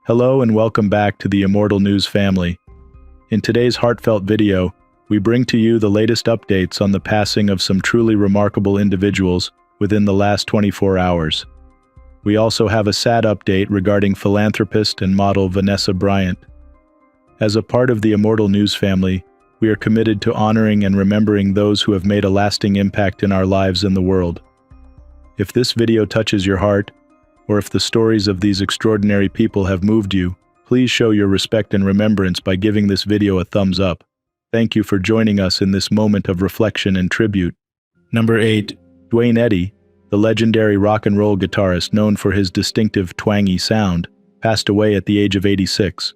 Hello and welcome back to the Immortal News family. In today's heartfelt video, we bring to you the latest updates on the passing of some truly remarkable individuals within the last 24 hours. We also have a sad update regarding philanthropist and model Vanessa Bryant. As a part of the Immortal News family, we are committed to honoring and remembering those who have made a lasting impact in our lives and the world. If this video touches your heart, or if the stories of these extraordinary people have moved you, please show your respect and remembrance by giving this video a thumbs up. Thank you for joining us in this moment of reflection and tribute. Number 8. Dwayne Eddie, the legendary rock and roll guitarist known for his distinctive twangy sound, passed away at the age of 86.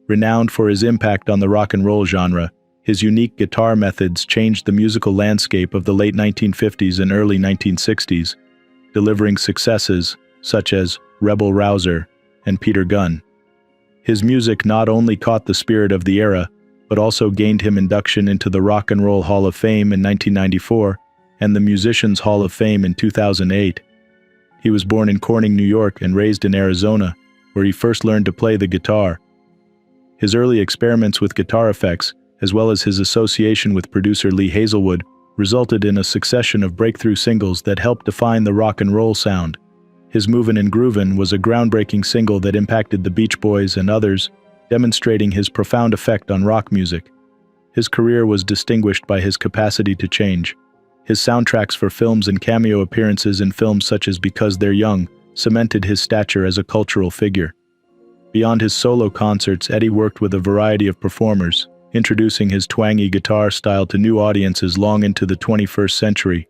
Renowned for his impact on the rock and roll genre, his unique guitar methods changed the musical landscape of the late 1950s and early 1960s, delivering successes such as Rebel Rouser and Peter Gunn. His music not only caught the spirit of the era, but also gained him induction into the Rock and Roll Hall of Fame in 1994 and the Musicians Hall of Fame in 2008. He was born in Corning, New York and raised in Arizona, where he first learned to play the guitar. His early experiments with guitar effects, as well as his association with producer Lee Hazelwood, resulted in a succession of breakthrough singles that helped define the rock and roll sound. His Movin' and Groovin' was a groundbreaking single that impacted the Beach Boys and others, demonstrating his profound effect on rock music. His career was distinguished by his capacity to change. His soundtracks for films and cameo appearances in films such as Because They're Young cemented his stature as a cultural figure. Beyond his solo concerts, Eddie worked with a variety of performers, introducing his twangy guitar style to new audiences long into the 21st century.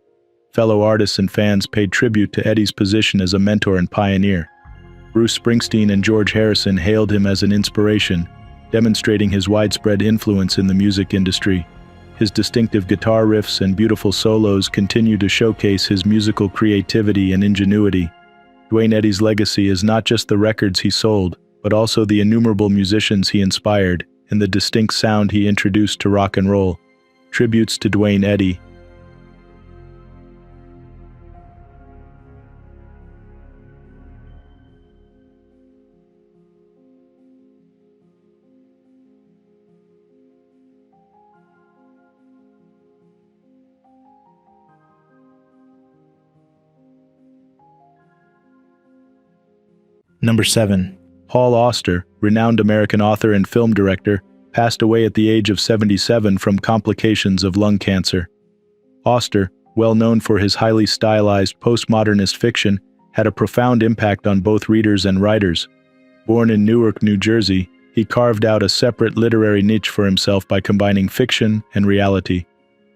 Fellow artists and fans paid tribute to Eddie's position as a mentor and pioneer. Bruce Springsteen and George Harrison hailed him as an inspiration, demonstrating his widespread influence in the music industry. His distinctive guitar riffs and beautiful solos continue to showcase his musical creativity and ingenuity. Dwayne Eddie's legacy is not just the records he sold, but also the innumerable musicians he inspired and the distinct sound he introduced to rock and roll. Tributes to Dwayne Eddie. Number 7. Paul Auster, renowned American author and film director, passed away at the age of 77 from complications of lung cancer. Auster, well known for his highly stylized postmodernist fiction, had a profound impact on both readers and writers. Born in Newark, New Jersey, he carved out a separate literary niche for himself by combining fiction and reality.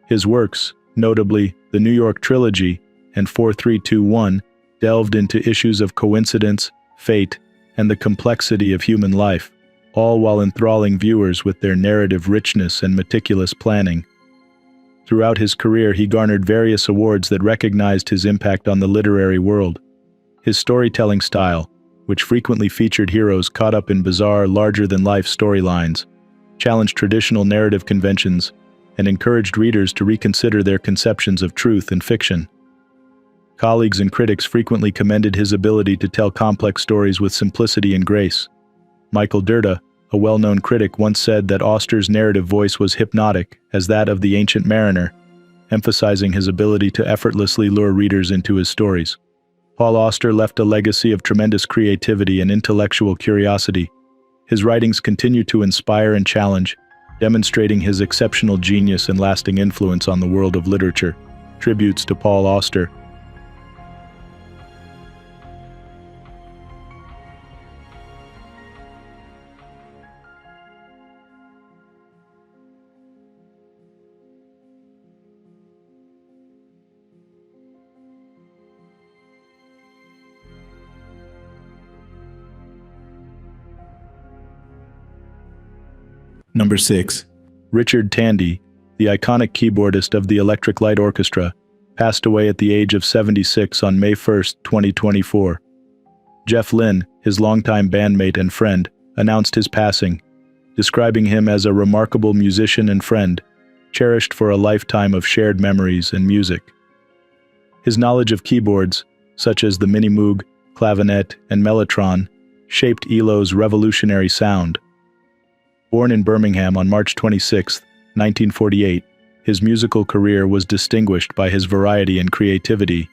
His works, notably The New York Trilogy and 4321, delved into issues of coincidence, fate, and the complexity of human life, all while enthralling viewers with their narrative richness and meticulous planning. Throughout his career, he garnered various awards that recognized his impact on the literary world. His storytelling style, which frequently featured heroes caught up in bizarre, larger-than-life storylines, challenged traditional narrative conventions and encouraged readers to reconsider their conceptions of truth and fiction. Colleagues and critics frequently commended his ability to tell complex stories with simplicity and grace. Michael Dirda, a well-known critic, once said that Auster's narrative voice was hypnotic as that of the ancient mariner, emphasizing his ability to effortlessly lure readers into his stories. Paul Auster left a legacy of tremendous creativity and intellectual curiosity. His writings continue to inspire and challenge, demonstrating his exceptional genius and lasting influence on the world of literature. Tributes to Paul Auster. Number 6. Richard Tandy, the iconic keyboardist of the Electric Light Orchestra, passed away at the age of 76 on May 1, 2024. Jeff Lynne, his longtime bandmate and friend, announced his passing, describing him as a remarkable musician and friend, cherished for a lifetime of shared memories and music. His knowledge of keyboards, such as the Minimoog, clavinet, and mellotron, shaped ELO's revolutionary sound. Born in Birmingham on March 26, 1948, his musical career was distinguished by his variety and creativity.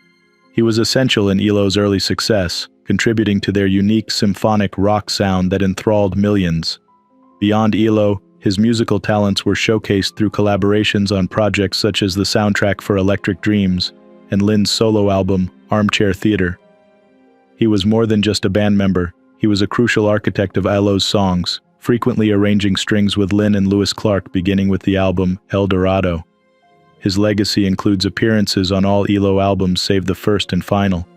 He was essential in ELO's early success, contributing to their unique symphonic rock sound that enthralled millions. Beyond ELO, his musical talents were showcased through collaborations on projects such as the soundtrack for Electric Dreams and Lynn's solo album, Armchair Theater. He was more than just a band member, he was a crucial architect of ELO's songs, frequently arranging strings with Lynn and Lewis Clark beginning with the album El Dorado. His legacy includes appearances on all ELO albums save the first and final,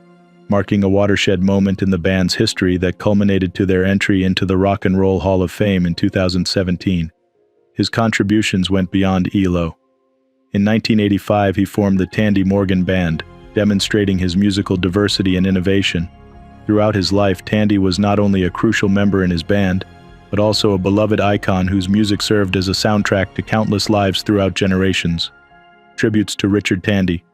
marking a watershed moment in the band's history that culminated to their entry into the Rock and Roll Hall of Fame in 2017. His contributions went beyond ELO. In 1985, he formed the Tandy Morgan Band, demonstrating his musical diversity and innovation. Throughout his life, Tandy was not only a crucial member in his band, but also a beloved icon whose music served as a soundtrack to countless lives throughout generations. Tributes to Richard Tandy.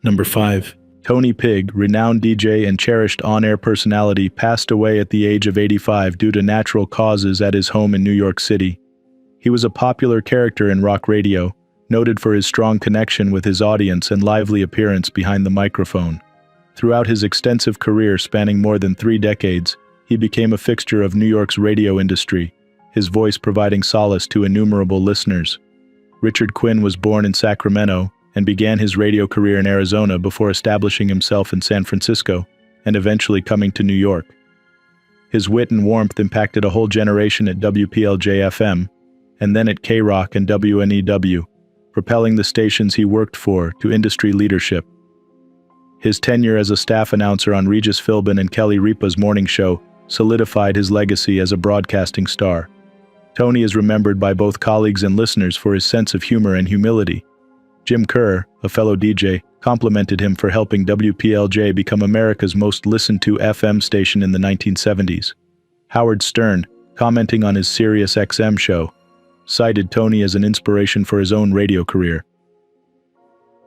Number 5. Tony Pigg, renowned DJ and cherished on-air personality, passed away at the age of 85 due to natural causes at his home in New York City. He was a popular character in rock radio, noted for his strong connection with his audience and lively appearance behind the microphone. Throughout his extensive career spanning more than 3 decades, he became a fixture of New York's radio industry, his voice providing solace to innumerable listeners. Richard Quinn was born in Sacramento and began his radio career in Arizona before establishing himself in San Francisco and eventually coming to New York. His wit and warmth impacted a whole generation at WPLJ-FM and then at K-Rock and WNEW, propelling the stations he worked for to industry leadership. His tenure as a staff announcer on Regis Philbin and Kelly Ripa's morning show solidified his legacy as a broadcasting star. Tony is remembered by both colleagues and listeners for his sense of humor and humility. Jim Kerr, a fellow DJ, complimented him for helping WPLJ become America's most listened-to FM station in the 1970s. Howard Stern, commenting on his Sirius XM show, cited Tony as an inspiration for his own radio career.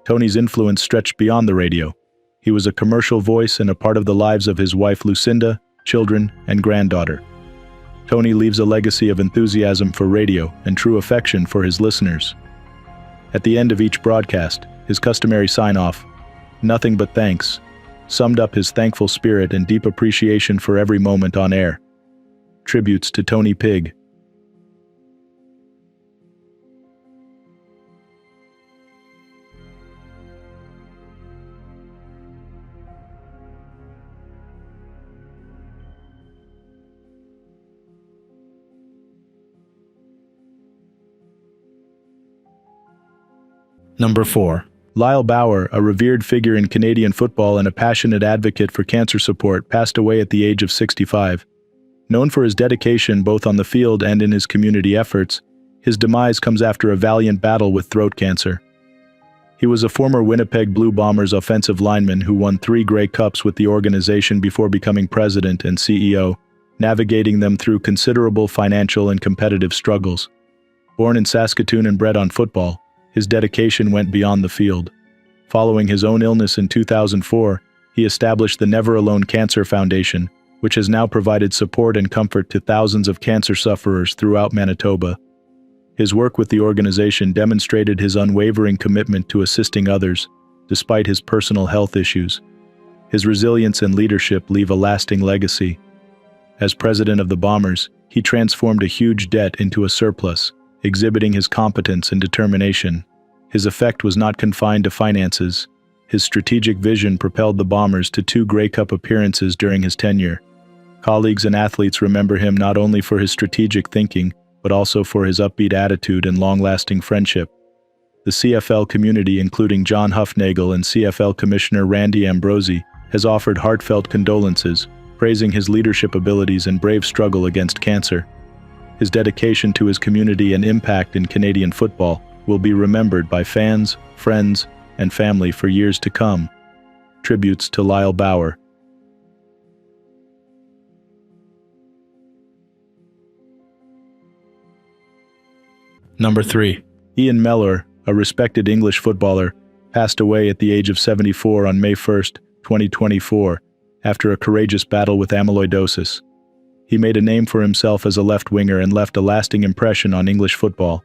Tony's influence stretched beyond the radio. He was a commercial voice and a part of the lives of his wife Lucinda, children, and granddaughter. Tony leaves a legacy of enthusiasm for radio and true affection for his listeners. At the end of each broadcast, his customary sign-off, "Nothing but thanks," summed up his thankful spirit and deep appreciation for every moment on air. Tributes to Tony Pigg. Number 4. Lyle Bower, a revered figure in Canadian football and a passionate advocate for cancer support, passed away at the age of 65. Known for his dedication both on the field and in his community efforts, his demise comes after a valiant battle with throat cancer. He was a former Winnipeg Blue Bombers offensive lineman who won 3 Grey Cups with the organization before becoming president and CEO, navigating them through considerable financial and competitive struggles. Born in Saskatoon and bred on football, his dedication went beyond the field. Following his own illness in 2004, he established the Never Alone Cancer Foundation, which has now provided support and comfort to thousands of cancer sufferers throughout Manitoba. His work with the organization demonstrated his unwavering commitment to assisting others, despite his personal health issues. His resilience and leadership leave a lasting legacy. As president of the Bombers, he transformed a huge debt into a surplus, exhibiting his competence and determination. His effect was not confined to finances. His strategic vision propelled the Bombers to 2 Grey Cup appearances during his tenure. Colleagues and athletes remember him not only for his strategic thinking, but also for his upbeat attitude and long-lasting friendship. The CFL community, including John Huffnagel and CFL Commissioner Randy Ambrosie, has offered heartfelt condolences, praising his leadership abilities and brave struggle against cancer. His dedication to his community and impact in Canadian football will be remembered by fans, friends, and family for years to come. Tributes to Lyle Bower. Number 3. Ian Mellor, a respected English footballer, passed away at the age of 74 on May 1, 2024, after a courageous battle with amyloidosis. He made a name for himself as a left winger and left a lasting impression on English football.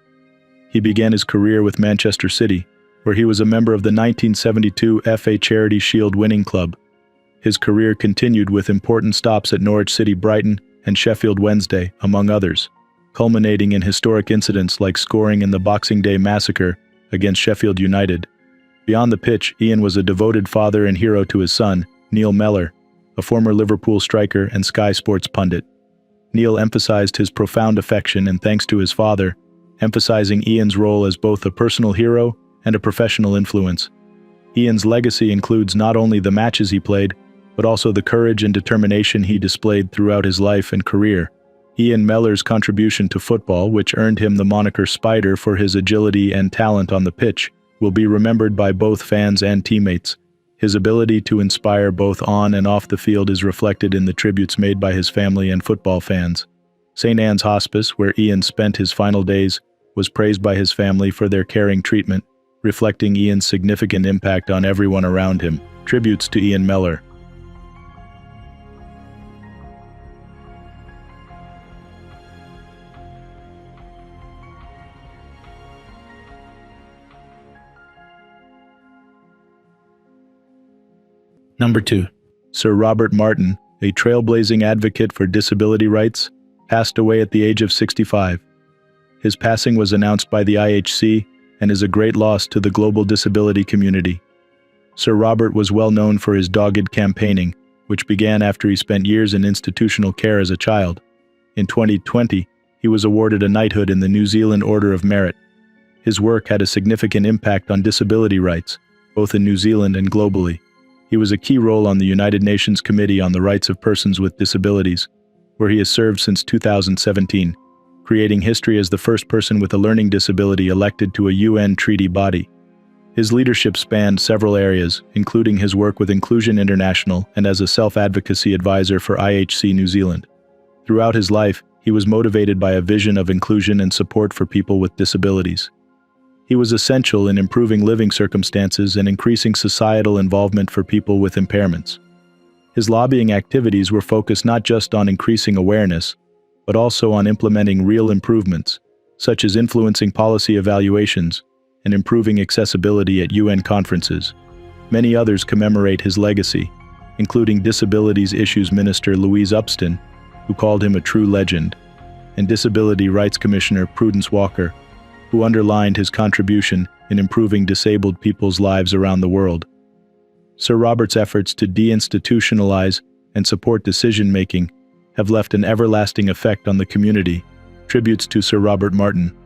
He began his career with Manchester City, where he was a member of the 1972 FA Charity Shield winning club. His career continued with important stops at Norwich City, Brighton, and Sheffield Wednesday, among others, culminating in historic incidents like scoring in the Boxing Day massacre against Sheffield United. Beyond the pitch, Ian was a devoted father and hero to his son, Neil Mellor, a former Liverpool striker and Sky Sports pundit. Neil emphasized his profound affection and thanks to his father, emphasizing Ian's role as both a personal hero and a professional influence. Ian's legacy includes not only the matches he played, but also the courage and determination he displayed throughout his life and career. Ian Mellor's contribution to football, which earned him the moniker Spider for his agility and talent on the pitch, will be remembered by both fans and teammates. His ability to inspire both on and off the field is reflected in the tributes made by his family and football fans. St. Anne's Hospice, where Ian spent his final days, was praised by his family for their caring treatment, reflecting Ian's significant impact on everyone around him. Tributes to Ian Mellor. Number 2. Sir Robert Martin, a trailblazing advocate for disability rights, passed away at the age of 65. His passing was announced by the IHC and is a great loss to the global disability community. Sir Robert was well known for his dogged campaigning, which began after he spent years in institutional care as a child. In 2020, he was awarded a knighthood in the New Zealand Order of Merit. His work had a significant impact on disability rights, both in New Zealand and globally. He was a key role on the United Nations Committee on the Rights of Persons with Disabilities, where he has served since 2017, creating history as the first person with a learning disability elected to a UN treaty body. His leadership spanned several areas, including his work with Inclusion International and as a self-advocacy advisor for IHC New Zealand. Throughout his life, he was motivated by a vision of inclusion and support for people with disabilities. He was essential in improving living circumstances and increasing societal involvement for people with impairments. His lobbying activities were focused not just on increasing awareness, but also on implementing real improvements, such as influencing policy evaluations and improving accessibility at UN conferences. Many others commemorate his legacy, including Disabilities Issues Minister Louise Upston, who called him a true legend, and Disability Rights Commissioner Prudence Walker, who underlined his contribution in improving disabled people's lives around the world. Sir Robert's efforts to deinstitutionalize and support decision-making have left an everlasting effect on the community. Tributes to Sir Robert Martin.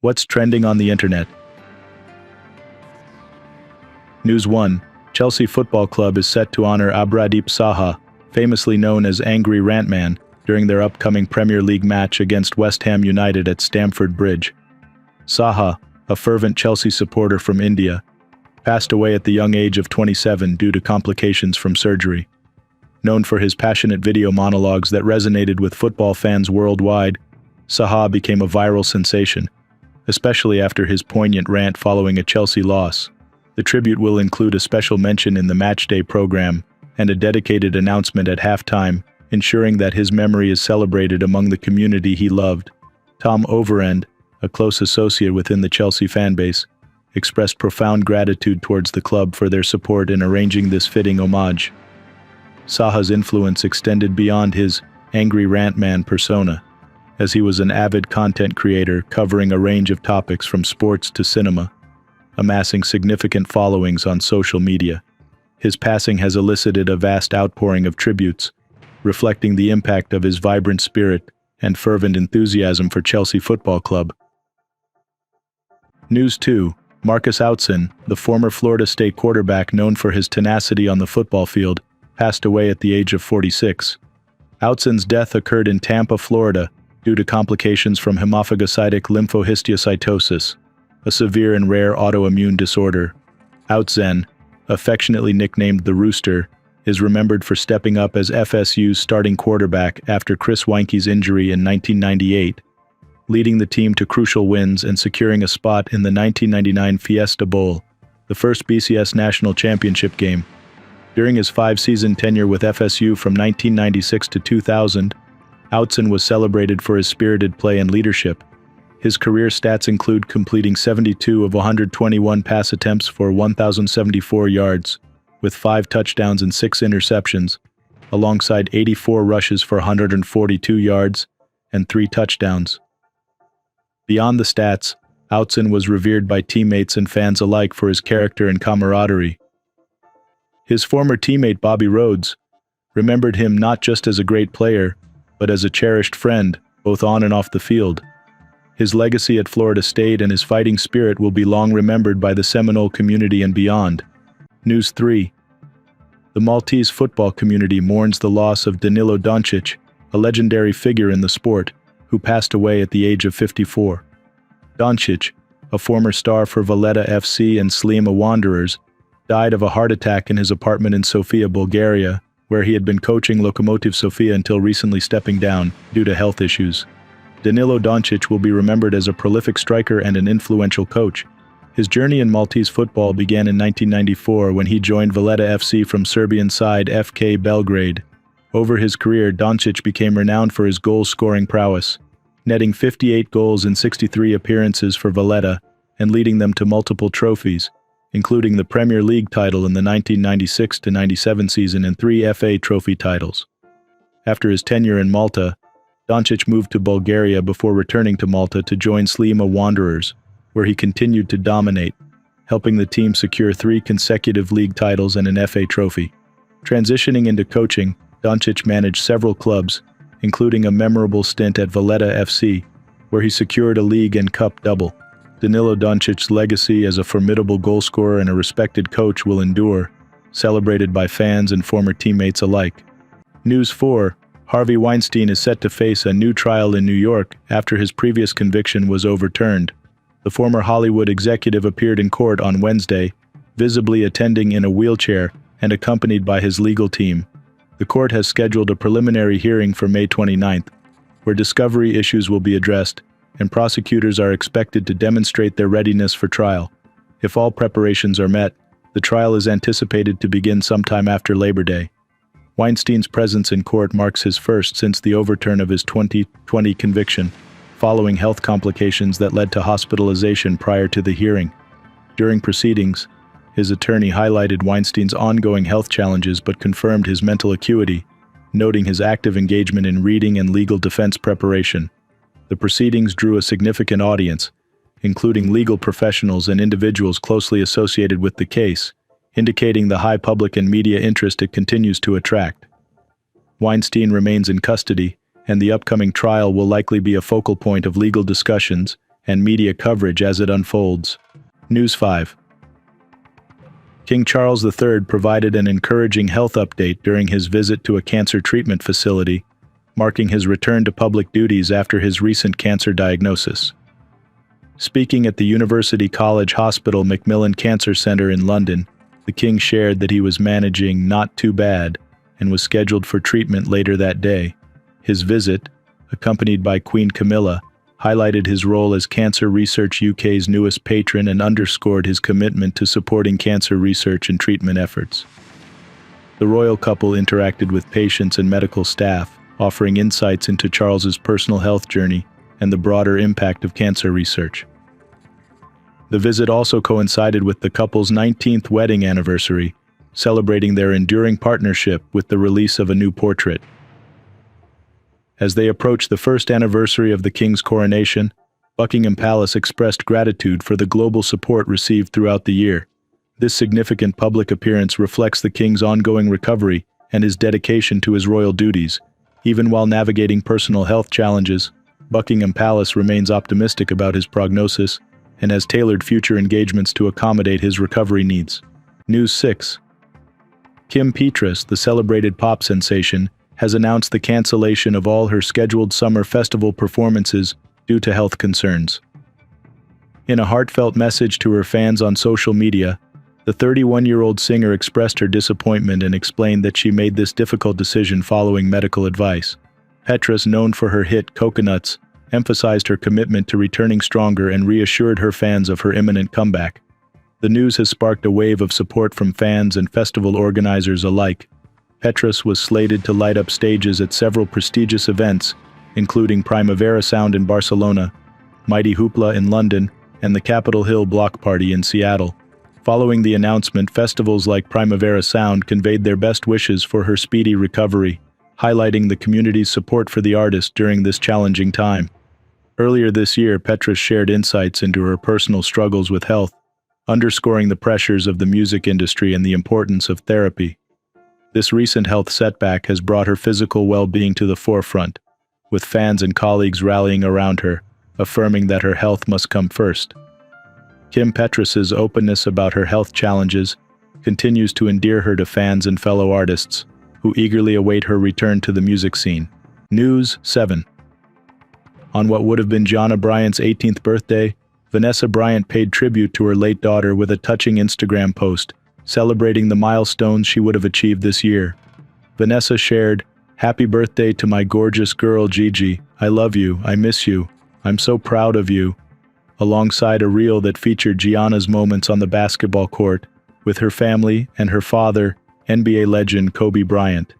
What's trending on the internet? News 1. Chelsea Football Club is set to honor Abradeep Saha, famously known as Angry Rantman, during their upcoming Premier League match against West Ham United at Stamford Bridge. Saha, a fervent Chelsea supporter from India, passed away at the young age of 27 due to complications from surgery. Known for his passionate video monologues that resonated with football fans worldwide, Saha became a viral sensation, especially after his poignant rant following a Chelsea loss. The tribute will include a special mention in the matchday program and a dedicated announcement at halftime, ensuring that his memory is celebrated among the community he loved. Tom Overend, a close associate within the Chelsea fanbase, expressed profound gratitude towards the club for their support in arranging this fitting homage. Saha's influence extended beyond his Angry Rantman persona, as he was an avid content creator covering a range of topics from sports to cinema, amassing significant followings on social media. His passing has elicited a vast outpouring of tributes, reflecting the impact of his vibrant spirit and fervent enthusiasm for Chelsea Football Club. News 2. Marcus Outson, the former Florida State quarterback known for his tenacity on the football field, passed away at the age of 46. Outson's death occurred in Tampa, Florida, due to complications from hemophagocytic lymphohistiocytosis, a severe and rare autoimmune disorder. Outson, affectionately nicknamed the Rooster, is remembered for stepping up as FSU's starting quarterback after Chris Weinke's injury in 1998, leading the team to crucial wins and securing a spot in the 1999 Fiesta Bowl, the first BCS national championship game. During his 5-season tenure with FSU from 1996 to 2000, Outson was celebrated for his spirited play and leadership. His career stats include completing 72 of 121 pass attempts for 1,074 yards, with 5 touchdowns and 6 interceptions, alongside 84 rushes for 142 yards and 3 touchdowns. Beyond the stats, Outson was revered by teammates and fans alike for his character and camaraderie. His former teammate Bobby Rhodes remembered him not just as a great player, but as a cherished friend, both on and off the field. His legacy at Florida State and his fighting spirit will be long remembered by the Seminole community and beyond. News 3. The Maltese football community mourns the loss of Danilo Donic, a legendary figure in the sport, who passed away at the age of 54. Donic, a former star for Valletta FC and Sliema Wanderers, died of a heart attack in his apartment in Sofia, Bulgaria, where he had been coaching Lokomotiv Sofia until recently stepping down due to health issues. Danilo Donic will be remembered as a prolific striker and an influential coach. His journey in Maltese football began in 1994 when he joined Valletta FC from Serbian side FK Belgrade. Over his career, Donic became renowned for his goal-scoring prowess, netting 58 goals in 63 appearances for Valletta and leading them to multiple trophies, including the Premier League title in the 1996-97 season and 3 FA Trophy titles. After his tenure in Malta, Donic moved to Bulgaria before returning to Malta to join Sliema Wanderers, where he continued to dominate, helping the team secure 3 consecutive league titles and an FA trophy. Transitioning into coaching, Donic managed several clubs, including a memorable stint at Valletta FC, where he secured a league and cup double. Danilo Donic's legacy as a formidable goalscorer and a respected coach will endure, celebrated by fans and former teammates alike. News 4. Harvey Weinstein is set to face a new trial in New York after his previous conviction was overturned. The former Hollywood executive appeared in court on Wednesday, visibly attending in a wheelchair and accompanied by his legal team. The court has scheduled a preliminary hearing for May 29th, where discovery issues will be addressed, and prosecutors are expected to demonstrate their readiness for trial. If all preparations are met, the trial is anticipated to begin sometime after Labor Day. Weinstein's presence in court marks his first since the overturn of his 2020 conviction, following health complications that led to hospitalization prior to the hearing. During proceedings, his attorney highlighted Weinstein's ongoing health challenges but confirmed his mental acuity, noting his active engagement in reading and legal defense preparation. The proceedings drew a significant audience, including legal professionals and individuals closely associated with the case, indicating the high public and media interest it continues to attract. Weinstein remains in custody, and the upcoming trial will likely be a focal point of legal discussions and media coverage as it unfolds. News 5. King Charles III provided an encouraging health update during his visit to a cancer treatment facility, marking his return to public duties after his recent cancer diagnosis. Speaking at the University College Hospital Macmillan Cancer Centre in London, the King shared that he was managing not too bad and was scheduled for treatment later that day. His visit, accompanied by Queen Camilla, highlighted his role as Cancer Research UK's newest patron and underscored his commitment to supporting cancer research and treatment efforts. The royal couple interacted with patients and medical staff, offering insights into Charles's personal health journey and the broader impact of cancer research. The visit also coincided with the couple's 19th wedding anniversary, celebrating their enduring partnership with the release of a new portrait. As they approached the first anniversary of the King's coronation, Buckingham Palace expressed gratitude for the global support received throughout the year. This significant public appearance reflects the King's ongoing recovery and his dedication to his royal duties. Even while navigating personal health challenges, Buckingham Palace remains optimistic about his prognosis and has tailored future engagements to accommodate his recovery needs. News 6. Kim Petras, the celebrated pop sensation, has announced the cancellation of all her scheduled summer festival performances due to health concerns. In a heartfelt message to her fans on social media, the 31-year-old singer expressed her disappointment and explained that she made this difficult decision following medical advice. Petras, known for her hit Coconuts, emphasized her commitment to returning stronger and reassured her fans of her imminent comeback. The news has sparked a wave of support from fans and festival organizers alike. Petras was slated to light up stages at several prestigious events, including Primavera Sound in Barcelona, Mighty Hoopla in London, and the Capitol Hill Block Party in Seattle. Following the announcement, festivals like Primavera Sound conveyed their best wishes for her speedy recovery, highlighting the community's support for the artist during this challenging time. Earlier this year, Petras shared insights into her personal struggles with health, underscoring the pressures of the music industry and the importance of therapy. This recent health setback has brought her physical well-being to the forefront, with fans and colleagues rallying around her, affirming that her health must come first. Petras's openness about her health challenges continues to endear her to fans and fellow artists, who eagerly await her return to the music scene. News 7. On what would have been Gianna Bryant's 18th birthday, Vanessa Bryant paid tribute to her late daughter with a touching Instagram post, celebrating the milestones she would have achieved this year. Vanessa shared, "Happy birthday to my gorgeous girl Gigi. I love you, I miss you, I'm so proud of you," alongside a reel that featured Gianna's moments on the basketball court, with her family and her father, NBA legend Kobe Bryant.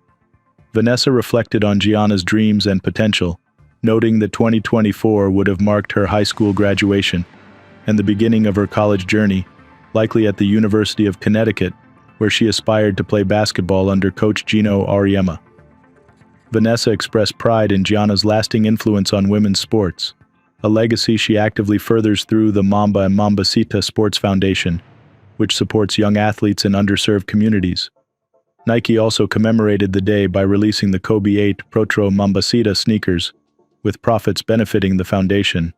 Vanessa reflected on Gianna's dreams and potential, noting that 2024 would have marked her high school graduation and the beginning of her college journey, likely at the University of Connecticut, where she aspired to play basketball under coach Gino Auriemma. Vanessa expressed pride in Gianna's lasting influence on women's sports, a legacy she actively furthers through the Mamba and Mambacita Sports Foundation, which supports young athletes in underserved communities. Nike also commemorated the day by releasing the Kobe 8 Protro Mambacita sneakers, with profits benefiting the foundation.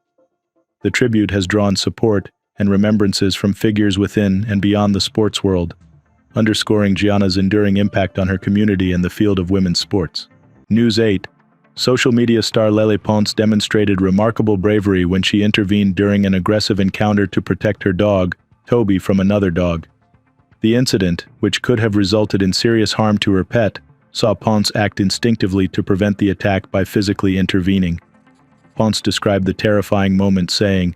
The tribute has drawn support and remembrances from figures within and beyond the sports world, underscoring Gianna's enduring impact on her community and the field of women's sports. News 8. Social media star LEL Pon demonstrated remarkable bravery when she intervened during an aggressive encounter to protect her dog, Toby, from another dog. The incident, which could have resulted in serious harm to her pet, saw Ponce act instinctively to prevent the attack by physically intervening. Ponce described the terrifying moment saying,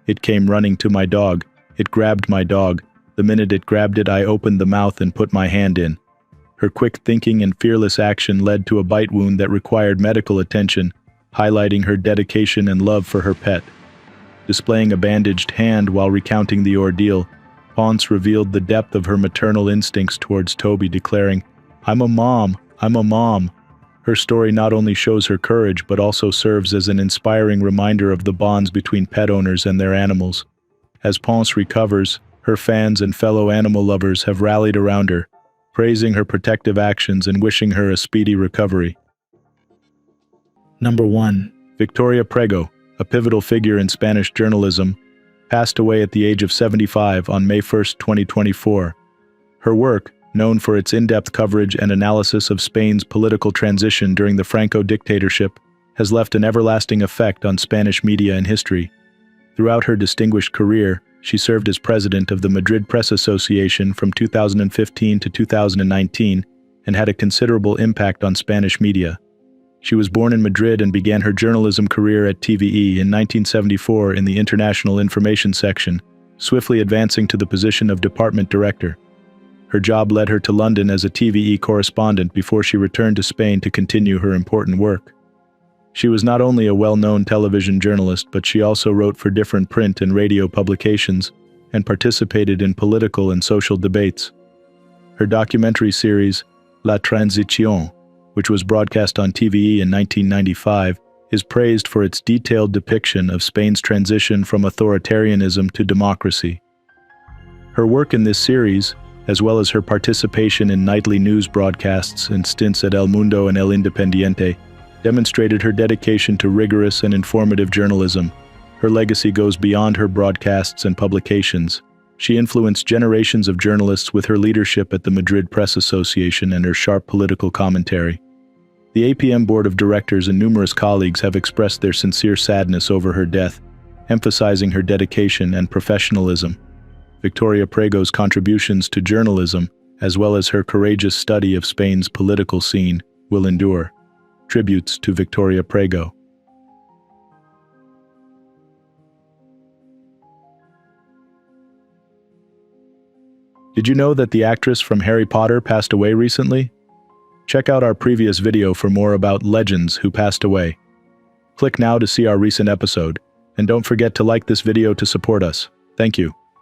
"It came running to my dog. It grabbed my dog. The minute it grabbed it, I opened the mouth and put my hand in." Her quick thinking and fearless action led to a bite wound that required medical attention, highlighting her dedication and love for her pet. Displaying a bandaged hand while recounting the ordeal, Ponce revealed the depth of her maternal instincts towards Toby, declaring, I'm a mom. Her story not only shows her courage but also serves as an inspiring reminder of the bonds between pet owners and their animals. As Ponce recovers, her fans and fellow animal lovers have rallied around her, praising her protective actions and wishing her a speedy recovery. Number 1. Victoria Prego, a pivotal figure in Spanish journalism, passed away at the age of 75 on May 1, 2024. Her work, known for its in-depth coverage and analysis of Spain's political transition during the Franco dictatorship, has left an everlasting effect on Spanish media and history. Throughout her distinguished career, she served as president of the Madrid Press Association from 2015 to 2019 and had a considerable impact on Spanish media. She was born in Madrid and began her journalism career at TVE in 1974 in the International Information section, swiftly advancing to the position of department director. Her job led her to London as a TVE correspondent before she returned to Spain to continue her important work. She was not only a well-known television journalist, but she also wrote for different print and radio publications and participated in political and social debates. Her documentary series, La Transición, which was broadcast on TVE in 1995, is praised for its detailed depiction of Spain's transition from authoritarianism to democracy. Her work in this series, as well as her participation in nightly news broadcasts and stints at El Mundo and El Independiente, demonstrated her dedication to rigorous and informative journalism. Her legacy goes beyond her broadcasts and publications. She influenced generations of journalists with her leadership at the Madrid Press Association and her sharp political commentary. The APM board of directors and numerous colleagues have expressed their sincere sadness over her death, emphasizing her dedication and professionalism. Victoria Prego's contributions to journalism, as well as her courageous study of Spain's political scene, will endure. Tributes to Victoria Prego. Did you know that the actress from Harry Potter passed away recently? Check out our previous video for more about legends who passed away. Click now to see our recent episode, and don't forget to like this video to support us. Thank you.